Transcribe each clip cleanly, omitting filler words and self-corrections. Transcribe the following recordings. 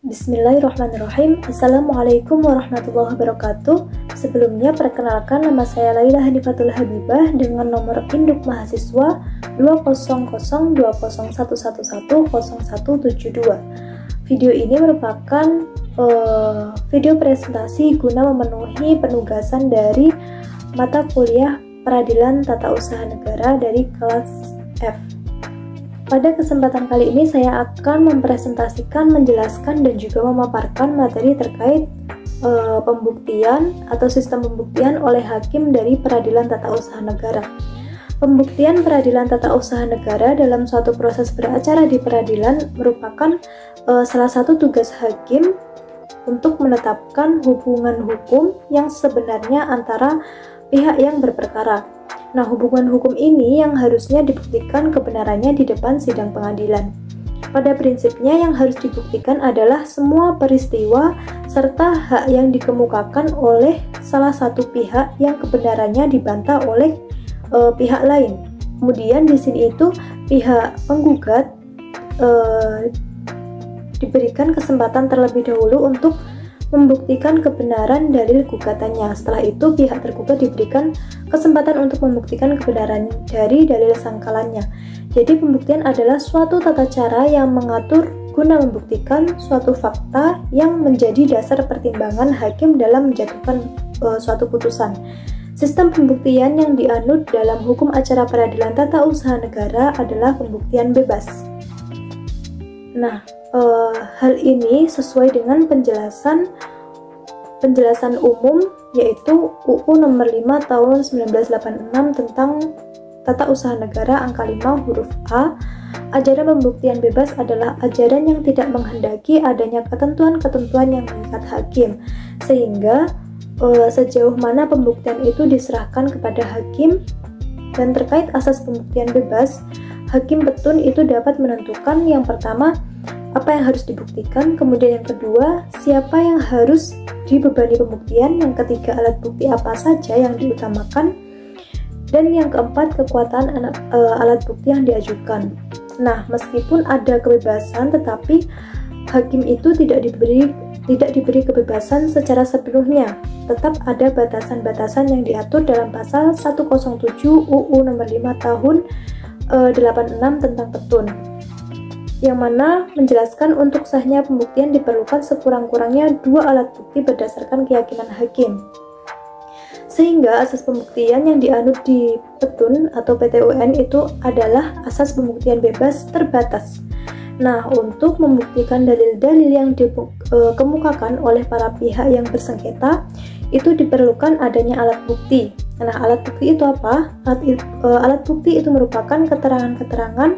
Bismillahirrahmanirrahim. Assalamualaikum warahmatullahi wabarakatuh. Sebelumnya perkenalkan, nama saya Laila Hanifatul Habibah dengan nomor induk mahasiswa 2002011110172. Video ini merupakan video presentasi guna memenuhi penugasan dari mata kuliah Peradilan Tata Usaha Negara dari kelas F. Pada kesempatan kali ini saya akan mempresentasikan, menjelaskan, dan juga memaparkan materi terkait pembuktian atau sistem pembuktian oleh hakim dari Peradilan Tata Usaha Negara. Pembuktian Peradilan Tata Usaha Negara dalam suatu proses beracara di peradilan merupakan salah satu tugas hakim untuk menetapkan hubungan hukum yang sebenarnya antara pihak yang berperkara. Nah, hubungan hukum ini yang harusnya dibuktikan kebenarannya di depan sidang pengadilan. Pada prinsipnya yang harus dibuktikan adalah semua peristiwa serta hak yang dikemukakan oleh salah satu pihak yang kebenarannya dibantah oleh pihak lain. Kemudian di sini itu pihak penggugat diberikan kesempatan terlebih dahulu untuk membuktikan kebenaran dalil gugatannya. Setelah itu pihak tergugat diberikan kesempatan untuk membuktikan kebenaran dari dalil sangkalannya. Jadi pembuktian adalah suatu tata cara yang mengatur guna membuktikan suatu fakta yang menjadi dasar pertimbangan hakim dalam menjatuhkan suatu putusan. Sistem pembuktian yang dianut dalam hukum acara Peradilan Tata Usaha Negara adalah pembuktian bebas. Nah, hal ini sesuai dengan penjelasan umum yaitu UU nomor 5 tahun 1986 tentang Tata Usaha Negara angka 5 huruf A. Ajaran pembuktian bebas adalah ajaran yang tidak menghendaki adanya ketentuan-ketentuan yang mengikat hakim, sehingga sejauh mana pembuktian itu diserahkan kepada hakim. Dan terkait asas pembuktian bebas, hakim petun itu dapat menentukan yang pertama apa yang harus dibuktikan, kemudian yang kedua siapa yang harus dibebani pembuktian, yang ketiga alat bukti apa saja yang diutamakan, dan yang keempat kekuatan alat bukti yang diajukan. Nah, meskipun ada kebebasan tetapi hakim itu tidak diberi kebebasan secara sepenuhnya. Tetap ada batasan-batasan yang diatur dalam pasal 107 UU nomor 5 tahun 86 tentang petun, yang mana menjelaskan untuk sahnya pembuktian diperlukan sekurang-kurangnya 2 alat bukti berdasarkan keyakinan hakim. Sehingga asas pembuktian yang dianut di petun atau PT-UN itu adalah asas pembuktian bebas terbatas. Nah, untuk membuktikan dalil-dalil yang dikemukakan oleh para pihak yang bersengketa, itu diperlukan adanya alat bukti. Nah, alat bukti itu apa? Alat bukti itu merupakan keterangan-keterangan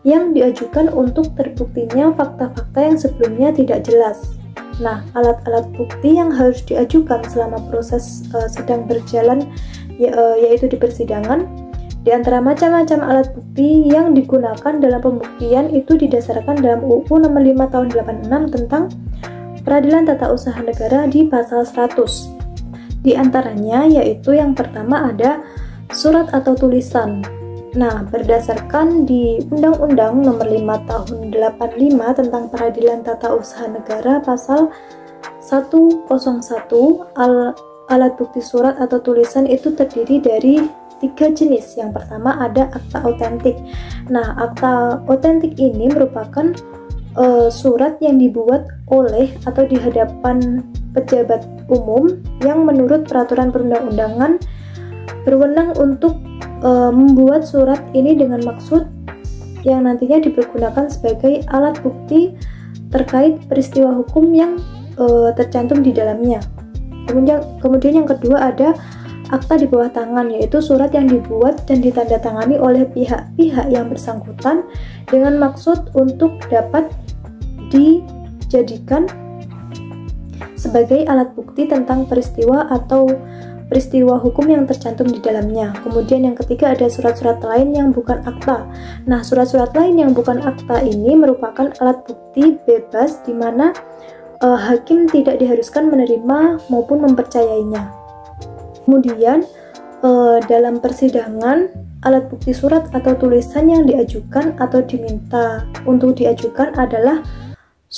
yang diajukan untuk terbuktinya fakta-fakta yang sebelumnya tidak jelas. Nah, alat-alat bukti yang harus diajukan selama proses sedang berjalan yaitu di persidangan. Di antara macam-macam alat bukti yang digunakan dalam pembuktian itu didasarkan dalam UU nomor 5 tahun 86 tentang Peradilan Tata Usaha Negara di pasal 100. Di antaranya yaitu yang pertama ada surat atau tulisan. Nah, berdasarkan di Undang-Undang nomor 5 tahun 85 tentang Peradilan Tata Usaha Negara pasal 101, alat bukti surat atau tulisan itu terdiri dari 3 jenis. Yang pertama ada akta otentik. Nah, akta otentik ini merupakan surat yang dibuat oleh atau di hadapan pejabat umum yang menurut peraturan perundang-undangan berwenang untuk membuat surat ini dengan maksud yang nantinya dipergunakan sebagai alat bukti terkait peristiwa hukum yang tercantum di dalamnya. Kemudian yang kedua ada akta di bawah tangan, yaitu surat yang dibuat dan ditandatangani oleh pihak-pihak yang bersangkutan dengan maksud untuk dapat dijadikan sebagai alat bukti tentang peristiwa atau peristiwa hukum yang tercantum di dalamnya. Kemudian yang ketiga ada surat-surat lain yang bukan akta. Nah, surat-surat lain yang bukan akta ini merupakan alat bukti bebas di mana hakim tidak diharuskan menerima maupun mempercayainya. Kemudian dalam persidangan, alat bukti surat atau tulisan yang diajukan atau diminta untuk diajukan adalah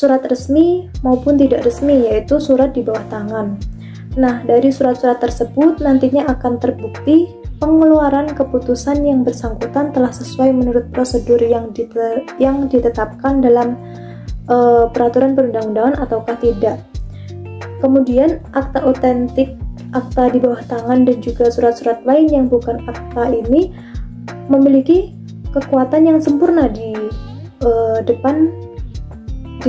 surat resmi maupun tidak resmi, yaitu surat di bawah tangan. Nah, dari surat-surat tersebut nantinya akan terbukti pengeluaran keputusan yang bersangkutan telah sesuai menurut prosedur yang ditetapkan dalam peraturan perundang-undangan ataukah tidak. Kemudian akta otentik, akta di bawah tangan, dan juga surat-surat lain yang bukan akta ini memiliki kekuatan yang sempurna di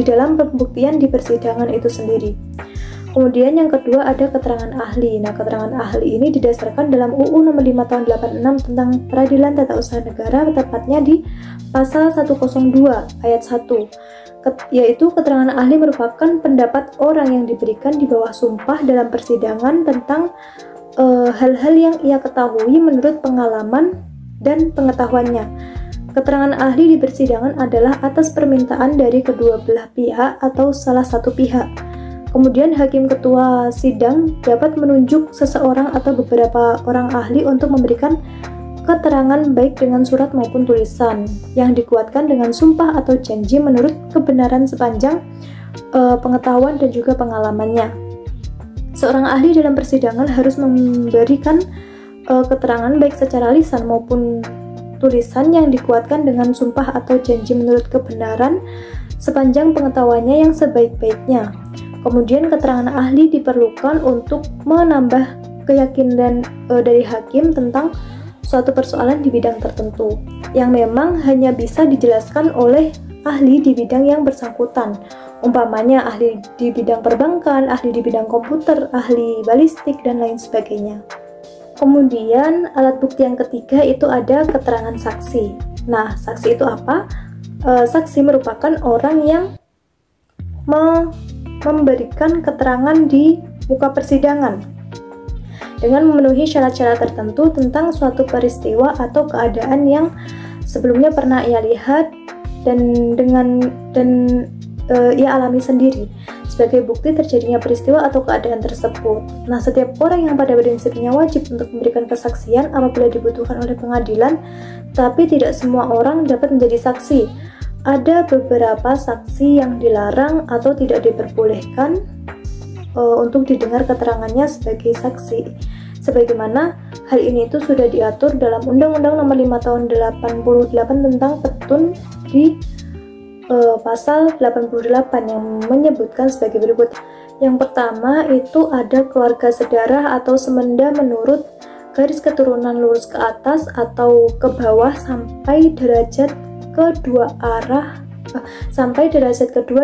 dalam pembuktian di persidangan itu sendiri. Kemudian yang kedua ada keterangan ahli. Nah, keterangan ahli ini didasarkan dalam UU Nomor 5 Tahun 86 tentang Peradilan Tata Usaha Negara, tepatnya di pasal 102 ayat 1. Yaitu keterangan ahli merupakan pendapat orang yang diberikan di bawah sumpah dalam persidangan tentang hal-hal yang ia ketahui menurut pengalaman dan pengetahuannya. Keterangan ahli di persidangan adalah atas permintaan dari kedua belah pihak atau salah satu pihak. Kemudian hakim ketua sidang dapat menunjuk seseorang atau beberapa orang ahli untuk memberikan keterangan baik dengan surat maupun tulisan yang dikuatkan dengan sumpah atau janji menurut kebenaran sepanjang pengetahuan dan juga pengalamannya. Seorang ahli dalam persidangan harus memberikan keterangan baik secara lisan maupun tulisan yang dikuatkan dengan sumpah atau janji menurut kebenaran sepanjang pengetahuannya yang sebaik-baiknya. Kemudian keterangan ahli diperlukan untuk menambah keyakinan dari hakim tentang suatu persoalan di bidang tertentu yang memang hanya bisa dijelaskan oleh ahli di bidang yang bersangkutan. Umpamanya ahli di bidang perbankan, ahli di bidang komputer, ahli balistik, dan lain sebagainya. Kemudian alat bukti yang ketiga itu ada keterangan saksi. Nah, saksi itu apa? Saksi merupakan orang yang memberikan keterangan di muka persidangan dengan memenuhi syarat-syarat tertentu tentang suatu peristiwa atau keadaan yang sebelumnya pernah ia lihat dan ia alami sendiri sebagai bukti terjadinya peristiwa atau keadaan tersebut. Nah, setiap orang yang pada prinsipnya wajib untuk memberikan kesaksian apabila dibutuhkan oleh pengadilan, tapi tidak semua orang dapat menjadi saksi. Ada beberapa saksi yang dilarang atau tidak diperbolehkan untuk didengar keterangannya sebagai saksi. Sebagaimana hal ini itu sudah diatur dalam Undang-Undang Nomor 5 Tahun 88 tentang Petun di pasal 88 yang menyebutkan sebagai berikut. Yang pertama itu ada keluarga sedarah atau semenda menurut garis keturunan lurus ke atas atau ke bawah sampai derajat kedua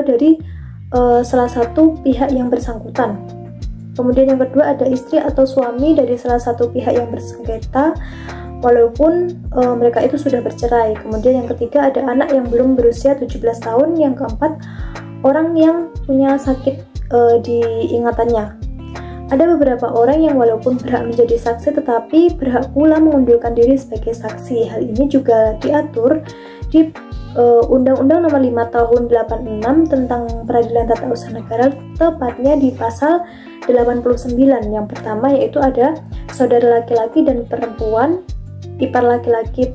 dari salah satu pihak yang bersangkutan. Kemudian yang kedua ada istri atau suami dari salah satu pihak yang bersengketa walaupun mereka itu sudah bercerai. Kemudian yang ketiga ada anak yang belum berusia 17 tahun. Yang keempat orang yang punya sakit di ingatannya. Ada beberapa orang yang walaupun berhak menjadi saksi tetapi berhak pula mengundurkan diri sebagai saksi. Hal ini juga diatur di Undang-Undang Nomor 5 Tahun 86 tentang Peradilan Tata Usaha Negara, tepatnya di pasal 89. Yang pertama yaitu ada saudara laki-laki dan perempuan, ipar laki-laki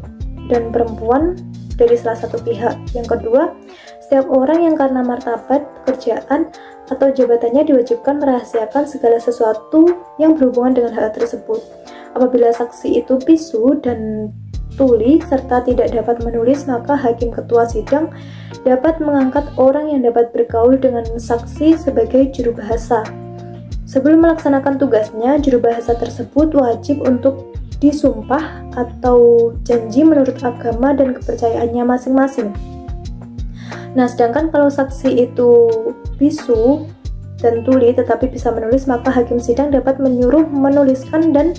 dan perempuan dari salah satu pihak. Yang kedua, setiap orang yang karena martabat, pekerjaan, atau jabatannya diwajibkan merahasiakan segala sesuatu yang berhubungan dengan hal tersebut. Apabila saksi itu bisu dan tuli serta tidak dapat menulis, maka hakim ketua sidang dapat mengangkat orang yang dapat bergaul dengan saksi sebagai juru bahasa. Sebelum melaksanakan tugasnya, juru bahasa tersebut wajib untuk disumpah atau janji menurut agama dan kepercayaannya masing-masing. Nah, sedangkan kalau saksi itu bisu dan tuli tetapi bisa menulis, maka hakim sidang dapat menyuruh menuliskan dan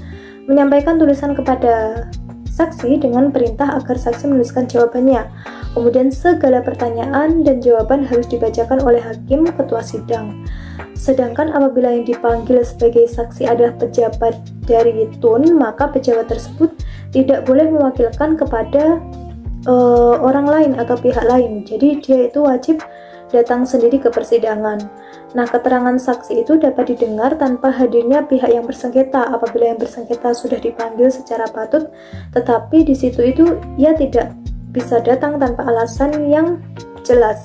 menyampaikan tulisan kepada saksi dengan perintah agar saksi menuliskan jawabannya. Kemudian segala pertanyaan dan jawaban harus dibacakan oleh hakim ketua sidang. Sedangkan apabila yang dipanggil sebagai saksi adalah pejabat dari TUN, maka pejabat tersebut tidak boleh mewakilkan kepada orang lain atau pihak lain. Jadi dia itu wajib datang sendiri ke persidangan. Nah, keterangan saksi itu dapat didengar tanpa hadirnya pihak yang bersengketa apabila yang bersengketa sudah dipanggil secara patut, tetapi di situ itu ia tidak bisa datang tanpa alasan yang jelas.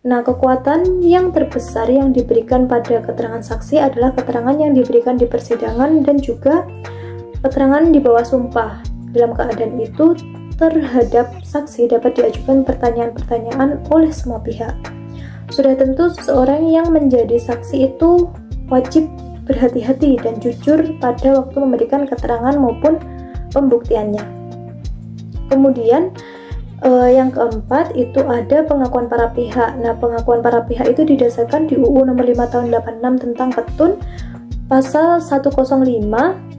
Nah, kekuatan yang terbesar yang diberikan pada keterangan saksi adalah keterangan yang diberikan di persidangan dan juga keterangan di bawah sumpah. Dalam keadaan itu, terhadap saksi dapat diajukan pertanyaan-pertanyaan oleh semua pihak. Sudah tentu seseorang yang menjadi saksi itu wajib berhati-hati dan jujur pada waktu memberikan keterangan maupun pembuktiannya. Kemudian yang keempat itu ada pengakuan para pihak. Nah, pengakuan para pihak itu didasarkan di UU nomor 5 tahun 86 tentang Petun pasal 105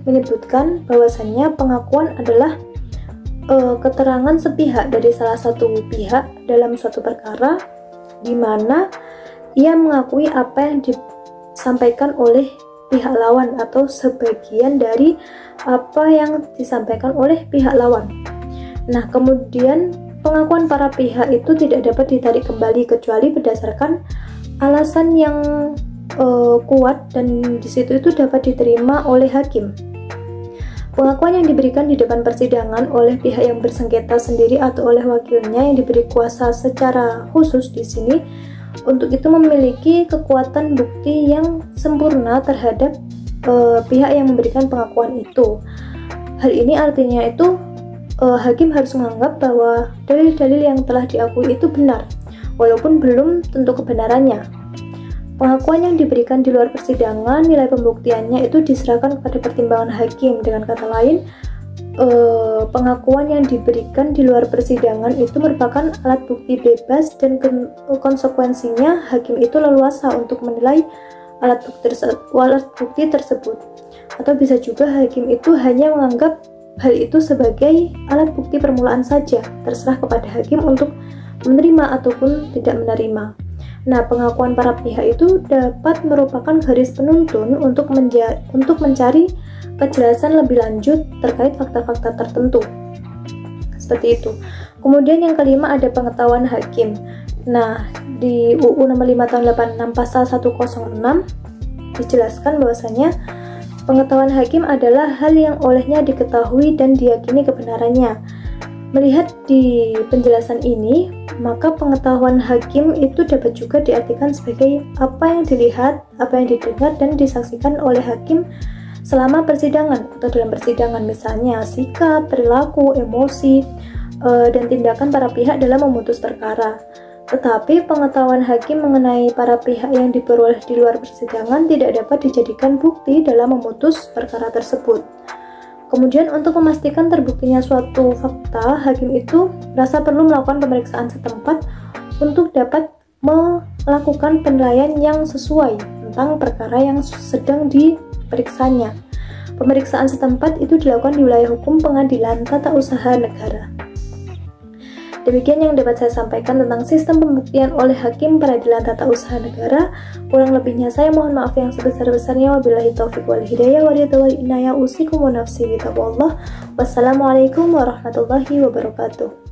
menyebutkan bahwasannya pengakuan adalah keterangan sepihak dari salah satu pihak dalam suatu perkara di mana ia mengakui apa yang disampaikan oleh pihak lawan atau sebagian dari apa yang disampaikan oleh pihak lawan. Nah, kemudian pengakuan para pihak itu tidak dapat ditarik kembali kecuali berdasarkan alasan yang kuat dan di situ itu dapat diterima oleh hakim. Pengakuan yang diberikan di depan persidangan oleh pihak yang bersengketa sendiri atau oleh wakilnya yang diberi kuasa secara khusus di sini untuk itu memiliki kekuatan bukti yang sempurna terhadap pihak yang memberikan pengakuan itu. Hal ini artinya itu hakim harus menganggap bahwa dalil-dalil yang telah diakui itu benar, walaupun belum tentu kebenarannya. Pengakuan yang diberikan di luar persidangan, nilai pembuktiannya itu diserahkan kepada pertimbangan hakim. Dengan kata lain, pengakuan yang diberikan di luar persidangan itu merupakan alat bukti bebas dan konsekuensinya hakim itu leluasa untuk menilai alat bukti tersebut. Atau bisa juga hakim itu hanya menganggap hal itu sebagai alat bukti permulaan saja, terserah kepada hakim untuk menerima ataupun tidak menerima. Nah, pengakuan para pihak itu dapat merupakan garis penuntun untuk mencari kejelasan lebih lanjut terkait fakta-fakta tertentu. Seperti itu. Kemudian yang kelima ada pengetahuan hakim. Nah, di UU nomor 5 tahun 86 pasal 106 dijelaskan bahwasanya pengetahuan hakim adalah hal yang olehnya diketahui dan diyakini kebenarannya. Melihat di penjelasan ini, maka pengetahuan hakim itu dapat juga diartikan sebagai apa yang dilihat, apa yang didengar dan disaksikan oleh hakim selama persidangan atau dalam persidangan, misalnya sikap, perilaku, emosi, dan tindakan para pihak dalam memutus perkara. Tetapi pengetahuan hakim mengenai para pihak yang diperoleh di luar persidangan tidak dapat dijadikan bukti dalam memutus perkara tersebut. Kemudian untuk memastikan terbuktinya suatu fakta, hakim itu merasa perlu melakukan pemeriksaan setempat untuk dapat melakukan penilaian yang sesuai tentang perkara yang sedang diperiksanya. Pemeriksaan setempat itu dilakukan di wilayah hukum pengadilan tata usaha negara. Demikian yang dapat saya sampaikan tentang sistem pembuktian oleh hakim peradilan tata usaha negara. Kurang lebihnya saya mohon maaf yang sebesar-besarnya. Wabillahi taufiq wal hidayah wa ridha wal inayah. Usikum wa nafsi bi taqwallah. Wassalamualaikum warahmatullahi wabarakatuh.